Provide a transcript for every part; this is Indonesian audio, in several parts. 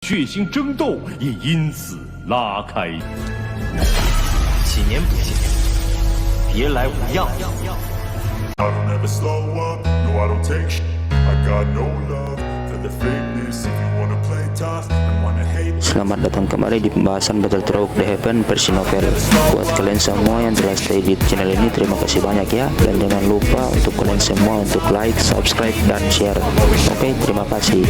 血腥争斗也因此拉开。几年不见，别来无恙。 I don't ever slow up, no I don't take shit. I got no love for the fakeness. If you wanna play tough and wanna hate me. Selamat datang kembali di pembahasan Battle Through The Heaven versi novel. Buat kalian semua yang telah stay di channel ini, terima kasih banyak ya. Dan jangan lupa untuk kalian semua untuk like, subscribe, dan share. Oke, terima kasih.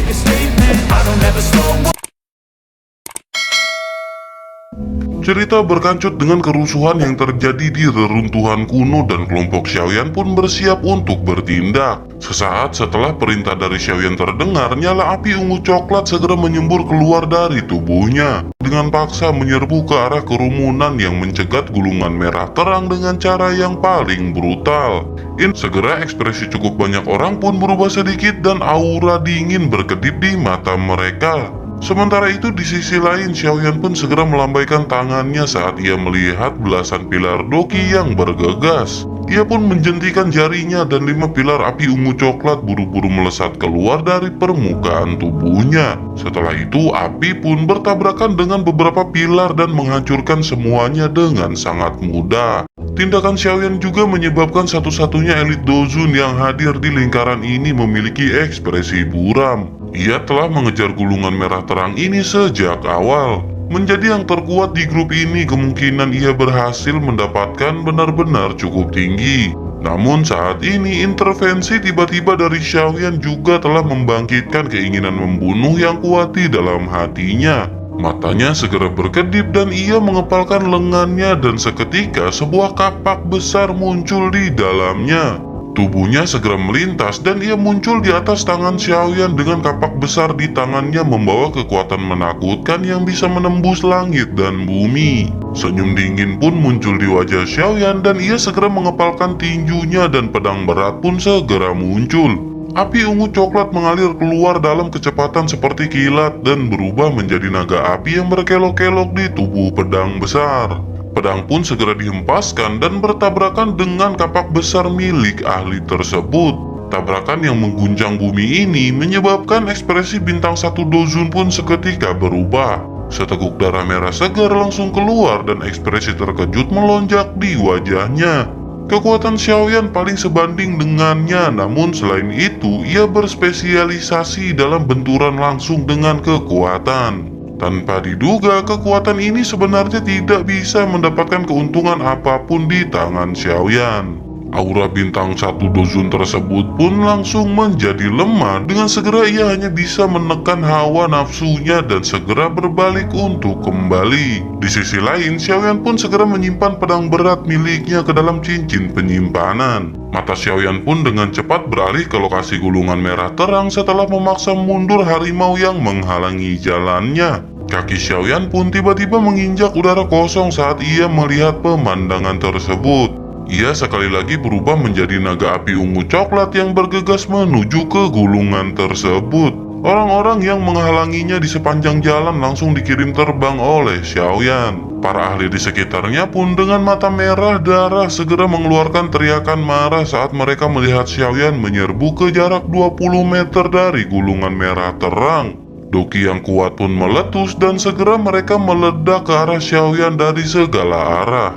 Cerita berkancut dengan kerusuhan yang terjadi di reruntuhan kuno dan kelompok Xiaoyan pun bersiap untuk bertindak. Sesaat setelah perintah dari Xiaoyan terdengar, nyala api ungu coklat segera menyembur keluar dari tubuhnya. Dengan paksa menyerbu ke arah kerumunan yang mencegat gulungan merah terang dengan cara yang paling brutal. Segera ekspresi cukup banyak orang pun berubah sedikit dan aura dingin berkedip di mata mereka. Sementara itu di sisi lain, Xiaoyan pun segera melambaikan tangannya saat ia melihat belasan pilar Doqi yang bergegas. Ia pun menjentikan jarinya dan 5 pilar api ungu coklat buru-buru melesat keluar dari permukaan tubuhnya. Setelah itu, api pun bertabrakan dengan beberapa pilar dan menghancurkan semuanya dengan sangat mudah. Tindakan Xiaoyan juga menyebabkan satu-satunya elit Dozun yang hadir di lingkaran ini memiliki ekspresi buram. Ia telah mengejar gulungan merah terang ini sejak awal. Menjadi yang terkuat di grup ini, kemungkinan ia berhasil mendapatkan benar-benar cukup tinggi. Namun saat ini intervensi tiba-tiba dari Xiaoyan juga telah membangkitkan keinginan membunuh yang kuat di dalam hatinya. Matanya segera berkedip dan ia mengepalkan lengannya dan seketika sebuah kapak besar muncul di dalamnya. Tubuhnya segera melintas dan ia muncul di atas tangan Xiaoyan dengan kapak besar di tangannya membawa kekuatan menakutkan yang bisa menembus langit dan bumi. Senyum dingin pun muncul di wajah Xiaoyan dan ia segera mengepalkan tinjunya dan pedang berat pun segera muncul. Api ungu coklat mengalir keluar dalam kecepatan seperti kilat dan berubah menjadi naga api yang berkelok-kelok di tubuh pedang besar. Pedang pun segera dihempaskan dan bertabrakan dengan kapak besar milik ahli tersebut. Tabrakan yang mengguncang bumi ini menyebabkan ekspresi bintang 1 Dozun pun seketika berubah. Seteguk darah merah segar langsung keluar dan ekspresi terkejut melonjak di wajahnya. Kekuatan Xiaoyan paling sebanding dengannya, namun selain itu ia berspesialisasi dalam benturan langsung dengan kekuatan. Tanpa diduga, kekuatan ini sebenarnya tidak bisa mendapatkan keuntungan apapun di tangan Xiaoyan. Aura bintang 1 Dozun tersebut pun langsung menjadi lemah. Dengan segera ia hanya bisa menekan hawa nafsunya dan segera berbalik untuk kembali. Di sisi lain, Xiaoyan pun segera menyimpan pedang berat miliknya ke dalam cincin penyimpanan. Mata Xiaoyan pun dengan cepat beralih ke lokasi gulungan merah terang setelah memaksa mundur harimau yang menghalangi jalannya. Kaki Xiaoyan pun tiba-tiba menginjak udara kosong saat ia melihat pemandangan tersebut. Ia sekali lagi berubah menjadi naga api ungu coklat yang bergegas menuju ke gulungan tersebut. Orang-orang yang menghalanginya di sepanjang jalan langsung dikirim terbang oleh Xiaoyan. Para ahli di sekitarnya pun dengan mata merah darah segera mengeluarkan teriakan marah saat mereka melihat Xiaoyan menyerbu ke jarak 20 meter dari gulungan merah terang. Doqi yang kuat pun meletus dan segera mereka meledak ke arah Xiaoyan dari segala arah.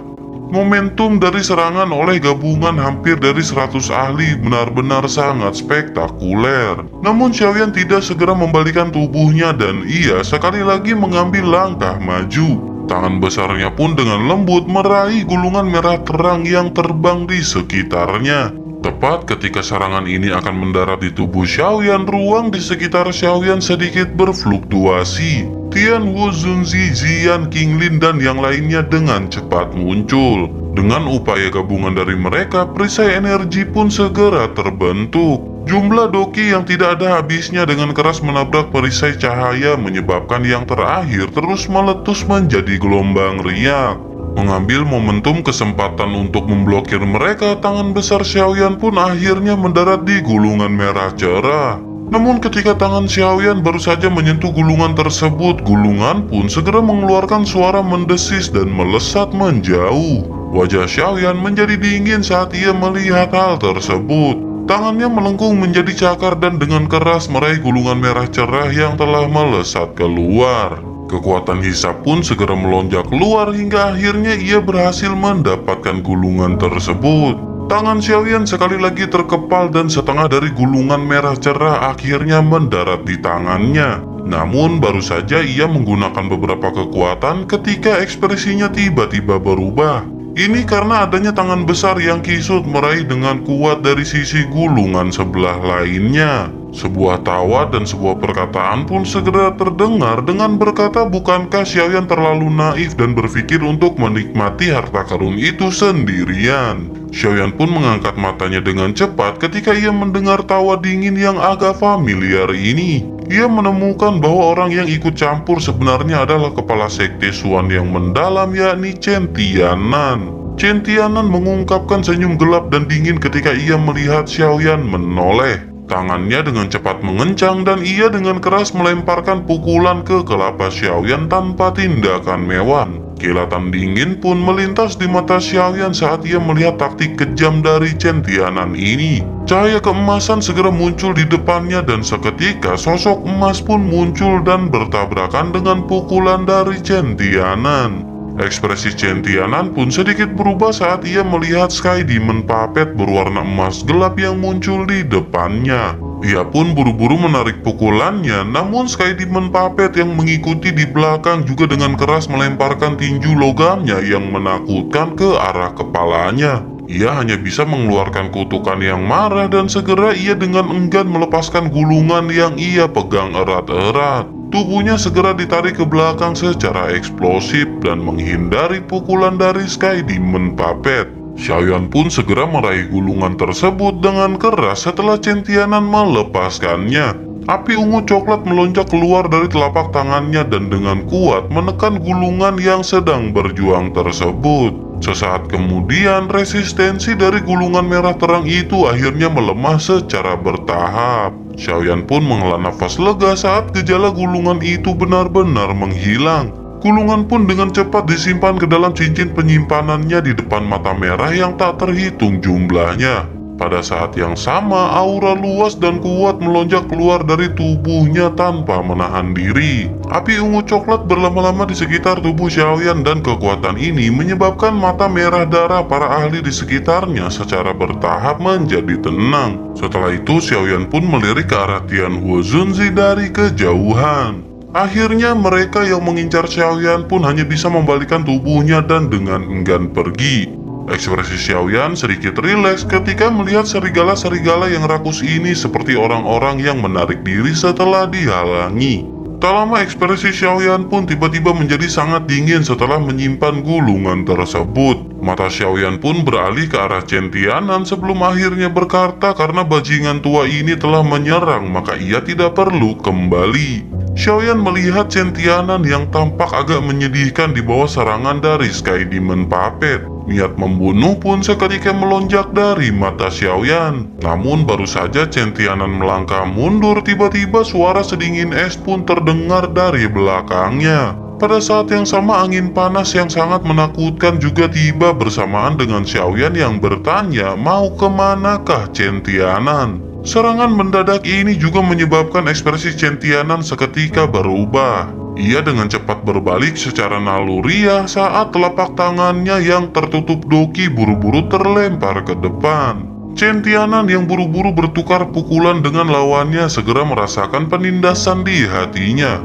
Momentum dari serangan oleh gabungan hampir dari 100 ahli benar-benar sangat spektakuler. Namun Xiaoyan tidak segera membalikan tubuhnya dan ia sekali lagi mengambil langkah maju. Tangan besarnya pun dengan lembut meraih gulungan merah terang yang terbang di sekitarnya. Tepat ketika serangan ini akan mendarat di tubuh Xiaoyan, ruang di sekitar Xiaoyan sedikit berfluktuasi. Tian Wu, Zunzi, Ziyan, Qinglin, dan yang lainnya dengan cepat muncul. Dengan upaya gabungan dari mereka, perisai energi pun segera terbentuk. Jumlah Doqi yang tidak ada habisnya dengan keras menabrak perisai cahaya menyebabkan yang terakhir terus meletus menjadi gelombang riak. Mengambil momentum kesempatan untuk memblokir mereka, tangan besar Xiaoyan pun akhirnya mendarat di gulungan merah cerah. Namun ketika tangan Xiaoyan baru saja menyentuh gulungan tersebut, gulungan pun segera mengeluarkan suara mendesis dan melesat menjauh. Wajah Xiaoyan menjadi dingin saat ia melihat hal tersebut. Tangannya melengkung menjadi cakar dan dengan keras meraih gulungan merah cerah yang telah melesat keluar. Kekuatan hisap pun segera melonjak keluar hingga akhirnya ia berhasil mendapatkan gulungan tersebut. Tangan Xiaoyan sekali lagi terkepal dan setengah dari gulungan merah cerah akhirnya mendarat di tangannya. Namun baru saja ia menggunakan beberapa kekuatan ketika ekspresinya tiba-tiba berubah. Ini karena adanya tangan besar yang kisut meraih dengan kuat dari sisi gulungan sebelah lainnya. Sebuah tawa dan sebuah perkataan pun segera terdengar dengan berkata, bukankah Xiaoyan terlalu naif dan berpikir untuk menikmati harta karun itu sendirian? Xiaoyan pun mengangkat matanya dengan cepat ketika ia mendengar tawa dingin yang agak familiar ini. Ia menemukan bahwa orang yang ikut campur sebenarnya adalah kepala sekte Xuan yang mendalam, yakni Chen Tianan. Chen Tianan mengungkapkan senyum gelap dan dingin ketika ia melihat Xiaoyan menoleh. Tangannya dengan cepat mengencang dan ia dengan keras melemparkan pukulan ke kelapa Xiaoyan tanpa tindakan mewah. Kilatan dingin pun melintas di mata Xiaoyan saat ia melihat taktik kejam dari Chen Tianan ini. Cahaya keemasan segera muncul di depannya dan seketika sosok emas pun muncul dan bertabrakan dengan pukulan dari Chen Tianan. Ekspresi Chen Tianan pun sedikit berubah saat ia melihat Sky Demon Puppet berwarna emas gelap yang muncul di depannya. Ia pun buru-buru menarik pukulannya, namun Sky Demon Puppet yang mengikuti di belakang juga dengan keras melemparkan tinju logamnya yang menakutkan ke arah kepalanya. Ia hanya bisa mengeluarkan kutukan yang marah dan segera ia dengan enggan melepaskan gulungan yang ia pegang erat-erat. Tubuhnya segera ditarik ke belakang secara eksplosif dan menghindari pukulan dari Sky Demon Puppet. Xiaoyan pun segera meraih gulungan tersebut dengan keras setelah Chen Tianan melepaskannya. Api ungu coklat melonjak keluar dari telapak tangannya dan dengan kuat menekan gulungan yang sedang berjuang tersebut. Sesaat kemudian, resistensi dari gulungan merah terang itu akhirnya melemah secara bertahap. Xiaoyan pun menghela nafas lega saat gejala gulungan itu benar-benar menghilang. Gulungan pun dengan cepat disimpan ke dalam cincin penyimpanannya di depan mata merah yang tak terhitung jumlahnya. Pada saat yang sama, aura luas dan kuat melonjak keluar dari tubuhnya tanpa menahan diri. Api ungu coklat berlama-lama di sekitar tubuh Xiaoyan dan kekuatan ini menyebabkan mata merah darah para ahli di sekitarnya secara bertahap menjadi tenang. Setelah itu, Xiaoyan pun melirik ke arah Tianhuo Zunzi dari kejauhan. Akhirnya mereka yang mengincar Xiaoyan pun hanya bisa membalikan tubuhnya dan dengan enggan pergi. Ekspresi Xiaoyan sedikit rileks ketika melihat serigala-serigala yang rakus ini seperti orang-orang yang menarik diri setelah dihalangi. Tak lama ekspresi Xiaoyan pun tiba-tiba menjadi sangat dingin setelah menyimpan gulungan tersebut. Mata Xiaoyan pun beralih ke arah Chen Tianan sebelum akhirnya berkata karena bajingan tua ini telah menyerang maka ia tidak perlu kembali. Xiaoyan melihat Chen Tianan yang tampak agak menyedihkan di bawah serangan dari Sky Demon Puppet. Niat membunuh pun seketika melonjak dari mata Xiaoyan. Namun baru saja Chen Tianan melangkah mundur, tiba-tiba suara sedingin es pun terdengar dari belakangnya. Pada saat yang sama, angin panas yang sangat menakutkan juga tiba bersamaan dengan Xiaoyan yang bertanya mau kemanakah Chen Tianan. Serangan mendadak ini juga menyebabkan ekspresi Chen Tianan seketika berubah. Ia dengan cepat berbalik secara naluriah saat telapak tangannya yang tertutup doki buru-buru terlempar ke depan. Chen Tianan yang buru-buru bertukar pukulan dengan lawannya segera merasakan penindasan di hatinya.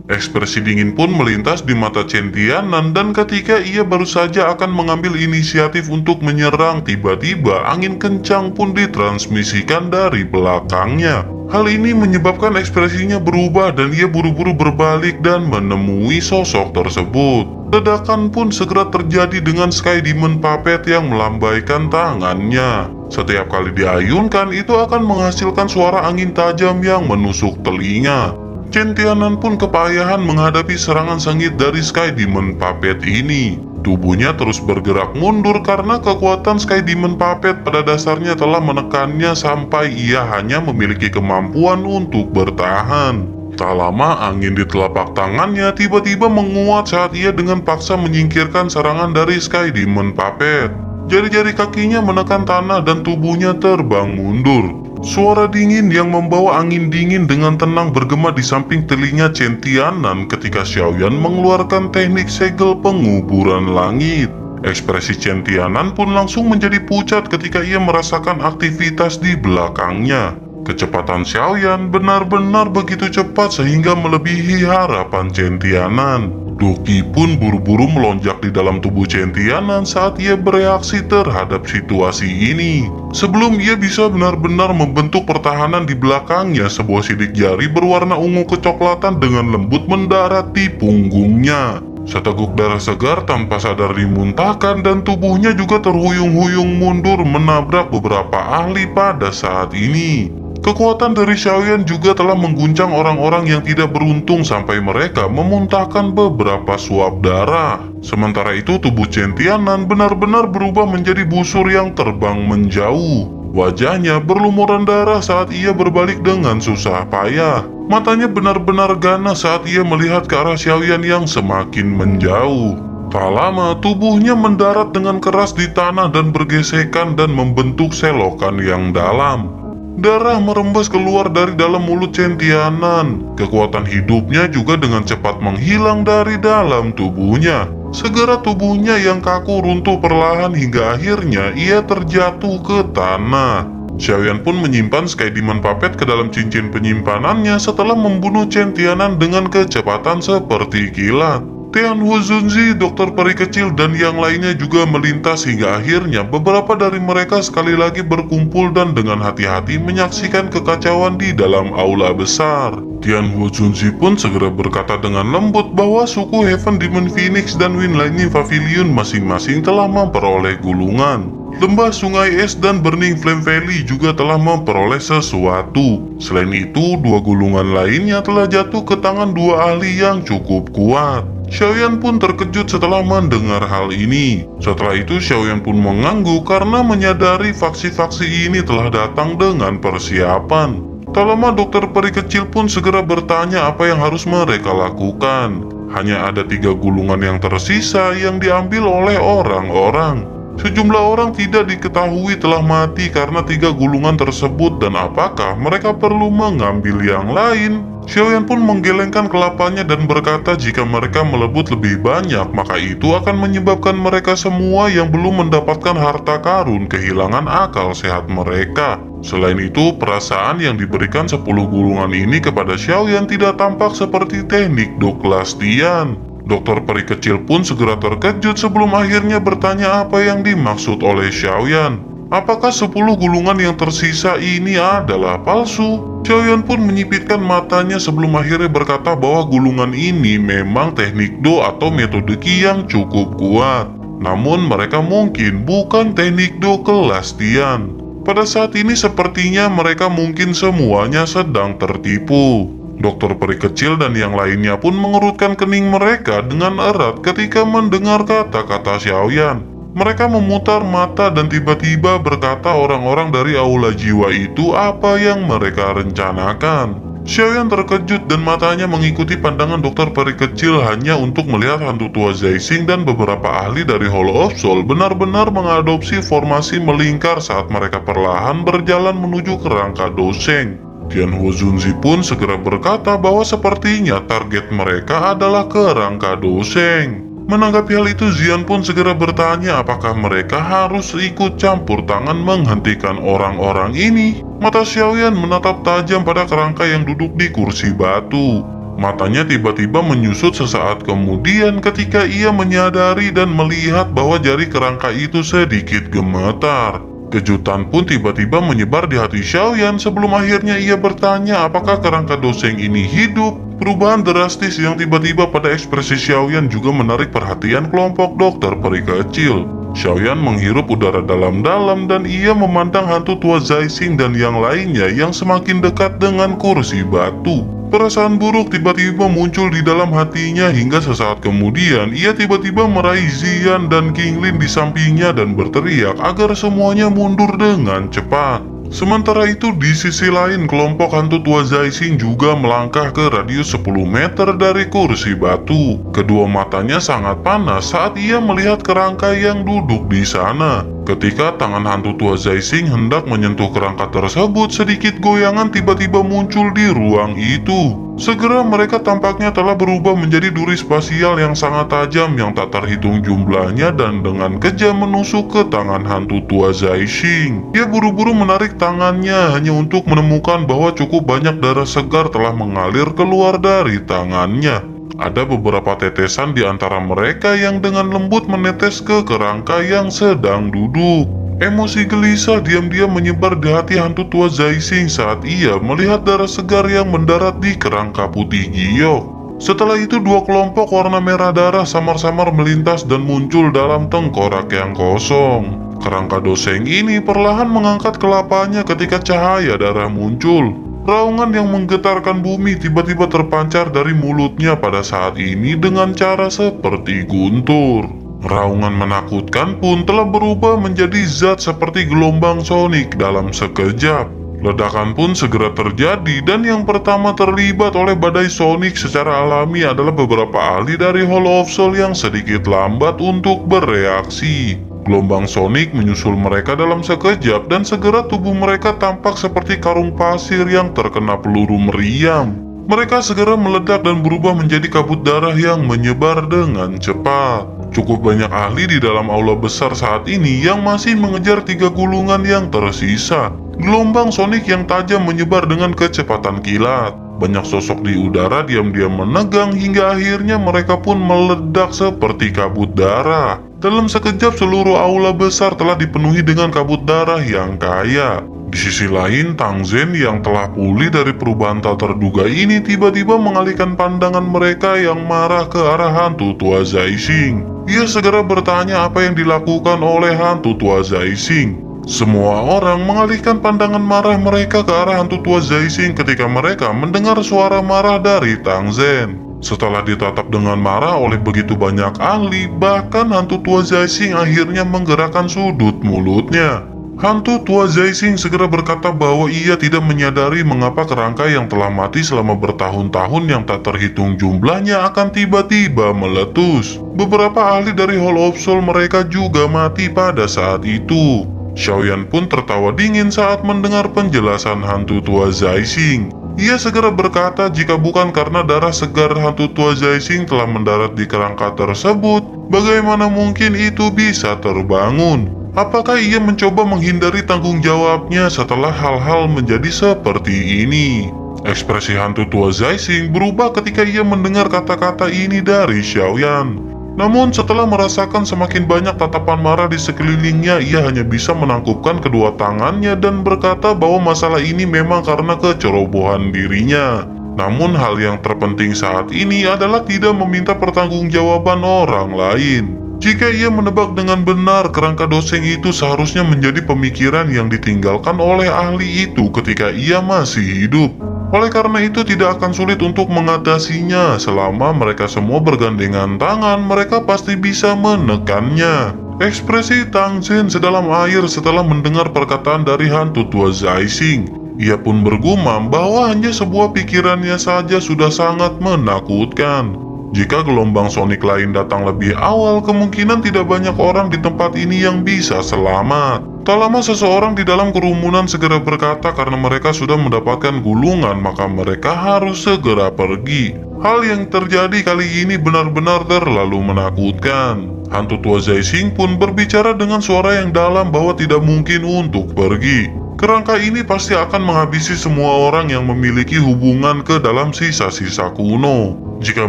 Ekspresi dingin pun melintas di mata Chen Tianan dan ketika ia baru saja akan mengambil inisiatif untuk menyerang, tiba-tiba angin kencang pun ditransmisikan dari belakangnya. Hal ini menyebabkan ekspresinya berubah dan ia buru-buru berbalik dan menemui sosok tersebut. Ledakan pun segera terjadi dengan Sky Demon Puppet yang melambaikan tangannya. Setiap kali diayunkan itu akan menghasilkan suara angin tajam yang menusuk telinga. Chen Tianan pun kepayahan menghadapi serangan sengit dari Sky Demon Puppet ini. Tubuhnya terus bergerak mundur karena kekuatan Sky Demon Puppet pada dasarnya telah menekannya sampai ia hanya memiliki kemampuan untuk bertahan. Tak lama angin di telapak tangannya tiba-tiba menguat saat ia dengan paksa menyingkirkan serangan dari Sky Demon Puppet. Jari-jari kakinya menekan tanah dan tubuhnya terbang mundur. Suara dingin yang membawa angin dingin dengan tenang bergema di samping telinga Chen Tianan ketika Xiaoyan mengeluarkan teknik segel penguburan langit. Ekspresi Chen Tianan pun langsung menjadi pucat ketika ia merasakan aktivitas di belakangnya. Kecepatan Xiaoyan benar-benar begitu cepat sehingga melebihi harapan Chen Tianan. Doki pun buru-buru melonjak di dalam tubuh Chen Tianan saat ia bereaksi terhadap situasi ini. Sebelum ia bisa benar-benar membentuk pertahanan di belakangnya, sebuah sidik jari berwarna ungu kecoklatan dengan lembut mendarat di punggungnya. Seteguk darah segar tanpa sadar dimuntahkan dan tubuhnya juga terhuyung-huyung mundur menabrak beberapa ahli pada saat ini. Kekuatan dari Xiaoyan juga telah mengguncang orang-orang yang tidak beruntung sampai mereka memuntahkan beberapa suap darah. Sementara itu tubuh Chen Tianan benar-benar berubah menjadi busur yang terbang menjauh. Wajahnya berlumuran darah saat ia berbalik dengan susah payah. Matanya benar-benar ganas saat ia melihat ke arah Xiaoyan yang semakin menjauh. Tak lama tubuhnya mendarat dengan keras di tanah dan bergesekan dan membentuk selokan yang dalam. Darah merembes keluar dari dalam mulut Chen Tianan. Kekuatan hidupnya juga dengan cepat menghilang dari dalam tubuhnya. Segera tubuhnya yang kaku runtuh perlahan hingga akhirnya ia terjatuh ke tanah. Xiaoyan pun menyimpan Sky Demon Puppet ke dalam cincin penyimpanannya setelah membunuh Chen Tianan dengan kecepatan seperti kilat. Tianhuo Zunzi, dokter peri kecil, dan yang lainnya juga melintas hingga akhirnya beberapa dari mereka sekali lagi berkumpul dan dengan hati-hati menyaksikan kekacauan di dalam aula besar. Tianhuo Zunzi pun segera berkata dengan lembut bahwa suku Heaven Demon Phoenix dan Wind Lightning Pavilion masing-masing telah memperoleh gulungan. Lembah Sungai Es dan Burning Flame Valley juga telah memperoleh sesuatu. Selain itu, dua gulungan lainnya telah jatuh ke tangan dua ahli yang cukup kuat. Xiaoyan pun terkejut setelah mendengar hal ini. Setelah itu Xiaoyan pun mengangguk karena menyadari faksi-faksi ini telah datang dengan persiapan. Tak lama dokter peri kecil pun segera bertanya apa yang harus mereka lakukan. Hanya ada 3 gulungan yang tersisa yang diambil oleh orang-orang. Sejumlah orang tidak diketahui telah mati karena 3 gulungan tersebut dan apakah mereka perlu mengambil yang lain. Xiaoyan pun menggelengkan kelapanya dan berkata jika mereka melebut lebih banyak maka itu akan menyebabkan mereka semua yang belum mendapatkan harta karun kehilangan akal sehat mereka. Selain itu, perasaan yang diberikan 10 gulungan ini kepada Xiaoyan tidak tampak seperti teknik Douglastian. Dokter peri kecil pun segera terkejut sebelum akhirnya bertanya apa yang dimaksud oleh Xiaoyan. Apakah 10 gulungan yang tersisa ini adalah palsu? Xiaoyan pun menyipitkan matanya sebelum akhirnya berkata bahwa gulungan ini memang teknik Do atau metode Qi yang cukup kuat. Namun mereka mungkin bukan teknik Do kelas Tian. Pada saat ini sepertinya mereka mungkin semuanya sedang tertipu. Dokter peri kecil dan yang lainnya pun mengerutkan kening mereka dengan erat ketika mendengar kata-kata Xiaoyan. Mereka memutar mata dan tiba-tiba berkata orang-orang dari aula jiwa itu apa yang mereka rencanakan. Xiaoyan terkejut dan matanya mengikuti pandangan dokter peri kecil hanya untuk melihat hantu tua Zaixing dan beberapa ahli dari Hollow of Soul benar-benar mengadopsi formasi melingkar saat mereka perlahan berjalan menuju kerangka Doseng. Tianhuo Zunzi pun segera berkata bahwa sepertinya target mereka adalah kerangka Doseng. Menanggapi hal itu, Xian pun segera bertanya apakah mereka harus ikut campur tangan menghentikan orang-orang ini. Mata Xiaoyan menatap tajam pada kerangka yang duduk di kursi batu. Matanya tiba-tiba menyusut sesaat kemudian ketika ia menyadari dan melihat bahwa jari kerangka itu sedikit gemetar. Kejutan pun tiba-tiba menyebar di hati Xiaoyan sebelum akhirnya ia bertanya apakah kerangka Doseng ini hidup. Perubahan drastis yang tiba-tiba pada ekspresi Xiaoyan juga menarik perhatian kelompok dokter peri kecil. Xiaoyan menghirup udara dalam-dalam dan ia memandang hantu tua Zaixing dan yang lainnya yang semakin dekat dengan kursi batu. Perasaan buruk tiba-tiba muncul di dalam hatinya hingga sesaat kemudian ia tiba-tiba meraih Xian dan King Lin di sampingnya dan berteriak agar semuanya mundur dengan cepat. Sementara itu di sisi lain kelompok hantu tua Zaising juga melangkah ke radius 10 meter dari kursi batu. Kedua matanya sangat panas saat ia melihat kerangka yang duduk di sana. Ketika tangan hantu tua Zaising hendak menyentuh kerangka tersebut, sedikit goyangan tiba-tiba muncul di ruang itu. Segera mereka tampaknya telah berubah menjadi duri spasial yang sangat tajam yang tak terhitung jumlahnya dan dengan kejam menusuk ke tangan hantu tua Zaising. Ia buru-buru menarik tangannya hanya untuk menemukan bahwa cukup banyak darah segar telah mengalir keluar dari tangannya. Ada beberapa tetesan di antara mereka yang dengan lembut menetes ke kerangka yang sedang duduk. Emosi gelisah diam-diam menyebar di hati hantu tua Zaising saat ia melihat darah segar yang mendarat di kerangka putih giok. Setelah itu dua kelompok warna merah darah samar-samar melintas dan muncul dalam tengkorak yang kosong. Kerangka doseng ini perlahan mengangkat kelapanya ketika cahaya darah muncul. Raungan yang menggetarkan bumi tiba-tiba terpancar dari mulutnya pada saat ini dengan cara seperti guntur. Raungan menakutkan pun telah berubah menjadi zat seperti gelombang sonik dalam sekejap. Ledakan pun segera terjadi dan yang pertama terlibat oleh badai sonik secara alami adalah beberapa ahli dari Hall of Soul yang sedikit lambat untuk bereaksi. Gelombang sonik menyusul mereka dalam sekejap dan segera tubuh mereka tampak seperti karung pasir yang terkena peluru meriam. Mereka segera meledak dan berubah menjadi kabut darah yang menyebar dengan cepat. Cukup banyak ahli di dalam aula besar saat ini yang masih mengejar 3 gulungan yang tersisa. Gelombang sonik yang tajam menyebar dengan kecepatan kilat. Banyak sosok di udara diam-diam menegang hingga akhirnya mereka pun meledak seperti kabut darah. Dalam sekejap seluruh aula besar telah dipenuhi dengan kabut darah yang kaya. Di sisi lain, Tang Zhen yang telah pulih dari perubahan tak terduga ini tiba-tiba mengalihkan pandangan mereka yang marah ke arah hantu tua Zaising. Ia segera bertanya apa yang dilakukan oleh hantu tua Zaising. Semua orang mengalihkan pandangan marah mereka ke arah hantu tua Zaising ketika mereka mendengar suara marah dari Tang Zhen. Setelah ditatap dengan marah oleh begitu banyak ahli, bahkan hantu tua Zaising akhirnya menggerakkan sudut mulutnya. Hantu tua Zaising segera berkata bahwa ia tidak menyadari mengapa kerangka yang telah mati selama bertahun-tahun yang tak terhitung jumlahnya akan tiba-tiba meletus. Beberapa ahli dari Hall of Soul mereka juga mati pada saat itu. Xiaoyan pun tertawa dingin saat mendengar penjelasan hantu tua Zaising. Ia segera berkata jika bukan karena darah segar hantu tua Zaising telah mendarat di kerangka tersebut, bagaimana mungkin itu bisa terbangun? Apakah ia mencoba menghindari tanggung jawabnya setelah hal-hal menjadi seperti ini? Ekspresi hantu tua Zaising berubah ketika ia mendengar kata-kata ini dari Xiaoyan. Namun setelah merasakan semakin banyak tatapan marah di sekelilingnya, ia hanya bisa menangkupkan kedua tangannya dan berkata bahwa masalah ini memang karena kecerobohan dirinya. Namun hal yang terpenting saat ini adalah tidak meminta pertanggungjawaban orang lain. Jika ia menebak dengan benar, kerangka doseng itu seharusnya menjadi pemikiran yang ditinggalkan oleh ahli itu ketika ia masih hidup. Oleh karena itu tidak akan sulit untuk mengatasinya. Selama mereka semua bergandengan tangan, mereka pasti bisa menekannya. Ekspresi Tang Zhen sedalam air setelah mendengar perkataan dari hantu tua Zaising. Ia pun bergumam bahwa hanya sebuah pikirannya saja sudah sangat menakutkan. Jika gelombang sonik lain datang lebih awal, kemungkinan tidak banyak orang di tempat ini yang bisa selamat. Tak lama seseorang di dalam kerumunan segera berkata karena mereka sudah mendapatkan gulungan, maka mereka harus segera pergi. Hal yang terjadi kali ini benar-benar terlalu menakutkan. Hantu tua Zaising pun berbicara dengan suara yang dalam bahwa tidak mungkin untuk pergi. Kerangka ini pasti akan menghabisi semua orang yang memiliki hubungan ke dalam sisa-sisa kuno. Jika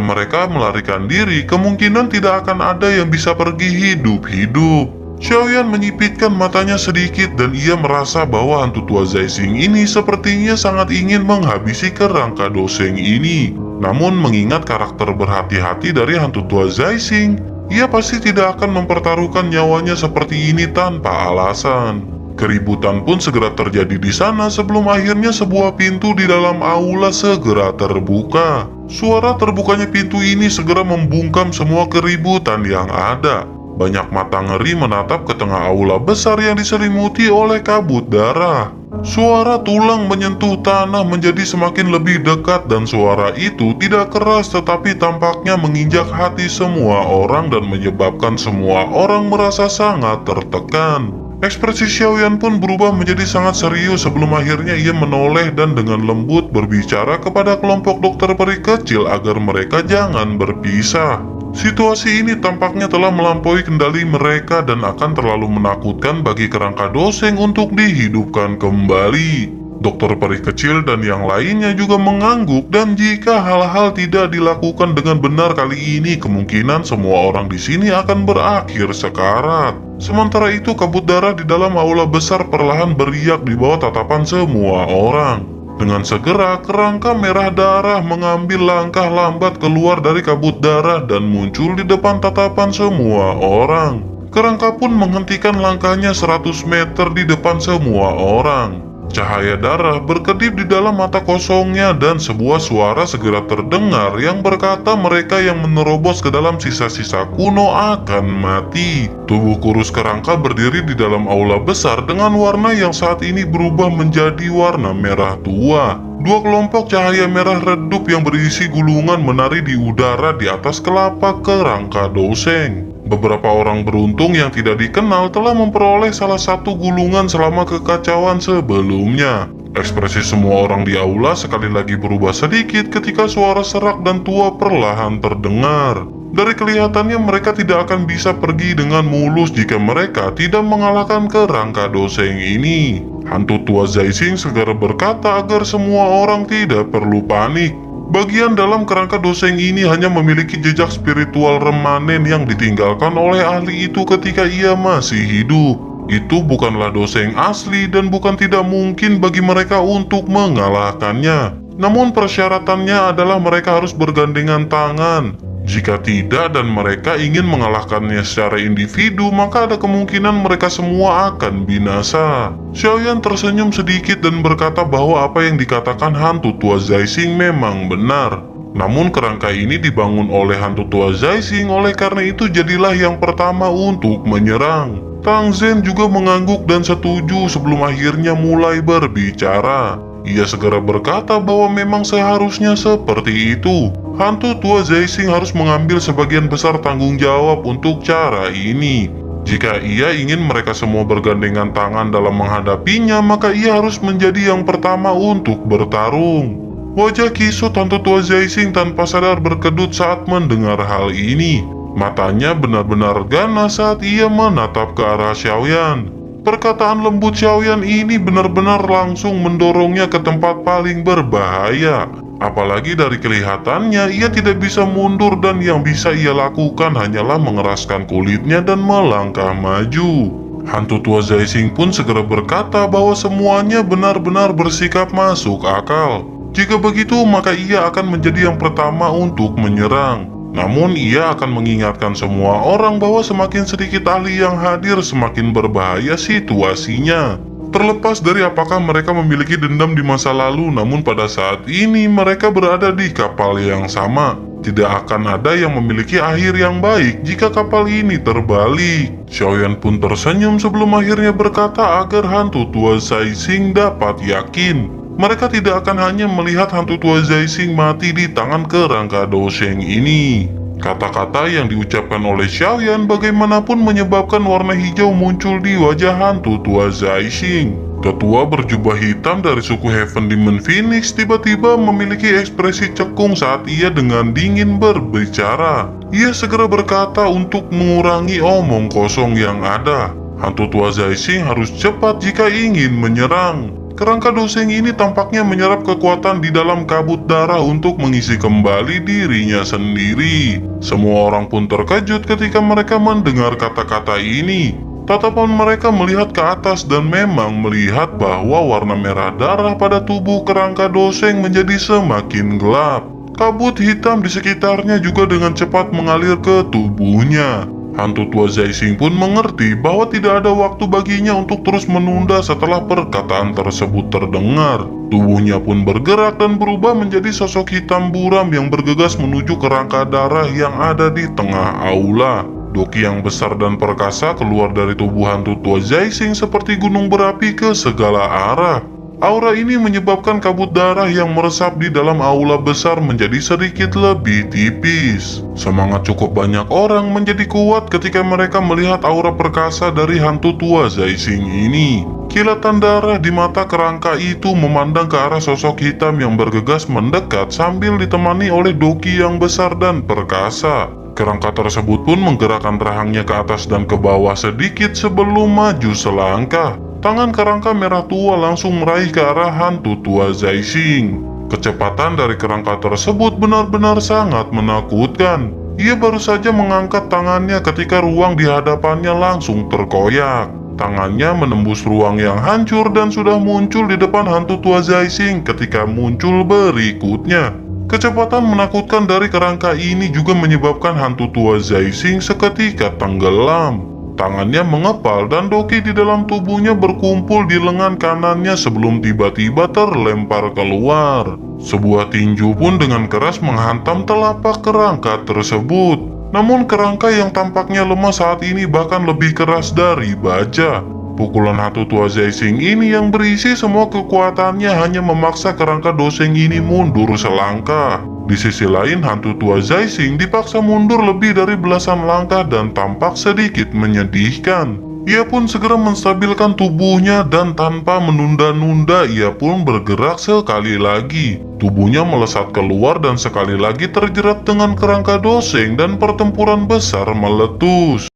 mereka melarikan diri, kemungkinan tidak akan ada yang bisa pergi hidup-hidup. Xiaoyan menyipitkan matanya sedikit dan ia merasa bahwa hantu tua Zaising ini sepertinya sangat ingin menghabisi kerangka doseng ini. Namun mengingat karakter berhati-hati dari hantu tua Zaising, ia pasti tidak akan mempertaruhkan nyawanya seperti ini tanpa alasan. Keributan pun segera terjadi di sana sebelum akhirnya sebuah pintu di dalam aula segera terbuka. Suara terbukanya pintu ini segera membungkam semua keributan yang ada. Banyak mata ngeri menatap ke tengah aula besar yang diselimuti oleh kabut darah. Suara tulang menyentuh tanah menjadi semakin lebih dekat dan suara itu tidak keras tetapi tampaknya menginjak hati semua orang dan menyebabkan semua orang merasa sangat tertekan. Ekspresi Xiaoyan pun berubah menjadi sangat serius sebelum akhirnya ia menoleh dan dengan lembut berbicara kepada kelompok dokter peri kecil agar mereka jangan berpisah. Situasi ini tampaknya telah melampaui kendali mereka dan akan terlalu menakutkan bagi kerangka Doseng untuk dihidupkan kembali. Dokter peri kecil dan yang lainnya juga mengangguk dan jika hal-hal tidak dilakukan dengan benar kali ini kemungkinan semua orang di sini akan berakhir sekarat. Sementara itu kabut darah di dalam aula besar perlahan beriak di bawah tatapan semua orang. Dengan segera kerangka merah darah mengambil langkah lambat keluar dari kabut darah dan muncul di depan tatapan semua orang. Kerangka pun menghentikan langkahnya 100 meter di depan semua orang. Cahaya darah berkedip di dalam mata kosongnya dan sebuah suara segera terdengar yang berkata mereka yang menerobos ke dalam sisa-sisa kuno akan mati. Tubuh kurus kerangka berdiri di dalam aula besar dengan warna yang saat ini berubah menjadi warna merah tua. Dua kelompok cahaya merah redup yang berisi gulungan menari di udara di atas kelapa kerangka Doseng. Beberapa orang beruntung yang tidak dikenal telah memperoleh salah satu gulungan selama kekacauan sebelumnya. Ekspresi semua orang di aula sekali lagi berubah sedikit ketika suara serak dan tua perlahan terdengar. Dari kelihatannya mereka tidak akan bisa pergi dengan mulus jika mereka tidak mengalahkan kerangka Doseng ini. Hantu tua Zaising segera berkata agar semua orang tidak perlu panik. Bagian dalam kerangka Doseng ini hanya memiliki jejak spiritual remanen yang ditinggalkan oleh ahli itu ketika ia masih hidup. Itu bukanlah Doseng asli dan bukan tidak mungkin bagi mereka untuk mengalahkannya. Namun persyaratannya adalah mereka harus bergandengan tangan. Jika tidak dan mereka ingin mengalahkannya secara individu, maka ada kemungkinan mereka semua akan binasa. Xiaoyan tersenyum sedikit dan berkata bahwa apa yang dikatakan hantu tua Zaising memang benar. Namun kerangka ini dibangun oleh hantu tua Zaising, oleh karena itu jadilah yang pertama untuk menyerang. Tang Zhen juga mengangguk dan setuju sebelum akhirnya mulai berbicara. Ia segera berkata bahwa memang seharusnya seperti itu. Hantu tua Zaising harus mengambil sebagian besar tanggung jawab untuk cara ini. Jika ia ingin mereka semua bergandengan tangan dalam menghadapinya, maka ia harus menjadi yang pertama untuk bertarung. Wajah kisut hantu tua Zaising tanpa sadar berkedut saat mendengar hal ini. Matanya benar-benar ganas saat ia menatap ke arah Xiaoyan. Perkataan lembut Xiaoyan ini benar-benar langsung mendorongnya ke tempat paling berbahaya. Apalagi dari kelihatannya ia tidak bisa mundur dan yang bisa ia lakukan hanyalah mengeraskan kulitnya dan melangkah maju. Hantu tua Zaising pun segera berkata bahwa semuanya benar-benar bersikap masuk akal. Jika begitu maka ia akan menjadi yang pertama untuk menyerang. Namun ia akan mengingatkan semua orang bahwa semakin sedikit ahli yang hadir semakin berbahaya situasinya. Terlepas dari apakah mereka memiliki dendam di masa lalu, namun pada saat ini mereka berada di kapal yang sama. Tidak akan ada yang memiliki akhir yang baik jika kapal ini terbalik. Xiaoyan pun tersenyum sebelum akhirnya berkata agar hantu tua Zaising dapat yakin. Mereka tidak akan hanya melihat hantu tua Zaising mati di tangan kerangka Doseng ini. Kata-kata yang diucapkan oleh Xiaoyan bagaimanapun menyebabkan warna hijau muncul di wajah hantu tua Zaising. Ketua berjubah hitam dari suku Heaven Demon Phoenix tiba-tiba memiliki ekspresi cekung saat ia dengan dingin berbicara. Ia segera berkata untuk mengurangi omong kosong yang ada. Hantu tua Zaising harus cepat jika ingin menyerang. Kerangka Doseng ini tampaknya menyerap kekuatan di dalam kabut darah untuk mengisi kembali dirinya sendiri. Semua orang pun terkejut ketika mereka mendengar kata-kata ini. Tatapan mereka melihat ke atas dan memang melihat bahwa warna merah darah pada tubuh kerangka Doseng menjadi semakin gelap. Kabut hitam di sekitarnya juga dengan cepat mengalir ke tubuhnya. Hantu tua Zaising pun mengerti bahwa tidak ada waktu baginya untuk terus menunda setelah perkataan tersebut terdengar. Tubuhnya pun bergerak dan berubah menjadi sosok hitam buram yang bergegas menuju kerangka darah yang ada di tengah aula. Doki yang besar dan perkasa keluar dari tubuh hantu tua Zaising seperti gunung berapi ke segala arah. Aura ini menyebabkan kabut darah yang meresap di dalam aula besar menjadi sedikit lebih tipis. Semangat cukup banyak orang menjadi kuat ketika mereka melihat aura perkasa dari hantu tua Zaising ini. Kilatan darah di mata kerangka itu memandang ke arah sosok hitam yang bergegas mendekat sambil ditemani oleh doki yang besar dan perkasa. Kerangka tersebut pun menggerakkan rahangnya ke atas dan ke bawah sedikit sebelum maju selangkah. Tangan kerangka merah tua langsung meraih ke arah hantu tua Zaising. Kecepatan dari kerangka tersebut benar-benar sangat menakutkan. Ia baru saja mengangkat tangannya ketika ruang di hadapannya langsung terkoyak. Tangannya menembus ruang yang hancur dan sudah muncul di depan hantu tua Zaising ketika muncul berikutnya. Kecepatan menakutkan dari kerangka ini juga menyebabkan hantu tua Zaising seketika tenggelam. Tangannya mengepal dan doki di dalam tubuhnya berkumpul di lengan kanannya sebelum tiba-tiba terlempar keluar. Sebuah tinju pun dengan keras menghantam telapak kerangka tersebut. Namun kerangka yang tampaknya lemah saat ini bahkan lebih keras dari baja. Pukulan hantu tua Zaising ini yang berisi semua kekuatannya hanya memaksa kerangka doseng ini mundur selangkah. Di sisi lain, hantu tua Zaising dipaksa mundur lebih dari belasan langkah dan tampak sedikit menyedihkan. Ia pun segera menstabilkan tubuhnya dan tanpa menunda-nunda ia pun bergerak sekali lagi. Tubuhnya melesat keluar dan sekali lagi terjerat dengan kerangka doseng dan pertempuran besar meletus.